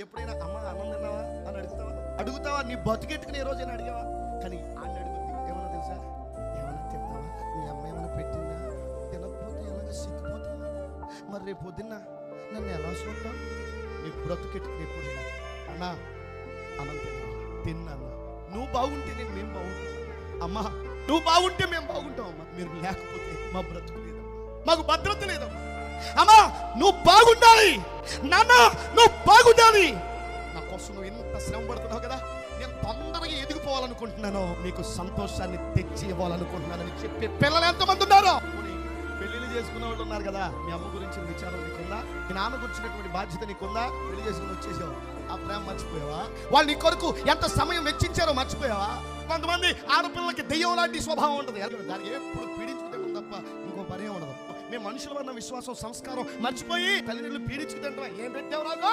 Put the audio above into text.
ఎప్పుడైనా అమ్మ అన్నం తిన్నావా అని అడుగుతావా? నీ బతుకెట్టుకుని ఏ రోజైనా అడిగావా? కానీ ఆయన అడుగుద్ది ఏమన్నా తెలుసా? ఏమన్నా తిన్నావా? మీ అమ్మ ఏమైనా పెట్టిందా? తినకపోతే ఎలాగ సిగ్గిపోతావా? మరి రేపు పొద్దున్న నన్ను ఎలా చూద్దాం? నీ బ్రతుకెట్టుకుని ఎప్పుడైనా అన్నా అన్నం తిన్నా నువ్వు బాగుంటే మేము బాగుంటాం. అమ్మా నువ్వు బాగుంటే మేము బాగుంటాం. అమ్మా మీరు లేకపోతే మా బ్రతుకు లేదమ్మా, మాకు భద్రత లేదమ్మా. అమ్మా నువ్వు బాగుండాలి, నాన్న నువ్వు బాగుండాలి, నా కోసం నువ్వు ఎంత శ్రమ పడుతున్నావు కదా, నేను తొందరగా ఎదిగిపోవాలనుకుంటున్నాను, నీకు సంతోషాన్ని తెచ్చి ఇవ్వాలనుకుంటున్నానని చెప్పే పిల్లలు ఎంతమంది ఉన్నారు? పెళ్లిళ్ళు చేసుకున్న వాళ్ళు ఉన్నారు కదా, మీ అమ్మ గురించి విచారం నీకుందా? మీ నాన్న గురించినటువంటి బాధ్యత నీకుందా? పెళ్లి చేసుకుని వచ్చేసావు, ఆ ప్రేమ మర్చిపోయావా? వాళ్ళు నీ కొరకు ఎంత సమయం వెచ్చించారో మర్చిపోయావా? కొంతమంది ఆడపిల్లలకి దెయ్యం లాంటి స్వభావం ఉంటుంది, దానికి ఎప్పుడు పీడించుకుంటాం తప్ప ఇంకో పనే ఉండదు. మేము మనుషులు అన్న విశ్వాసం సంస్కారం మర్చిపోయి తల్లిదండ్రులు పీడించుకుంటాం. ఏం పెట్టావు నాకు?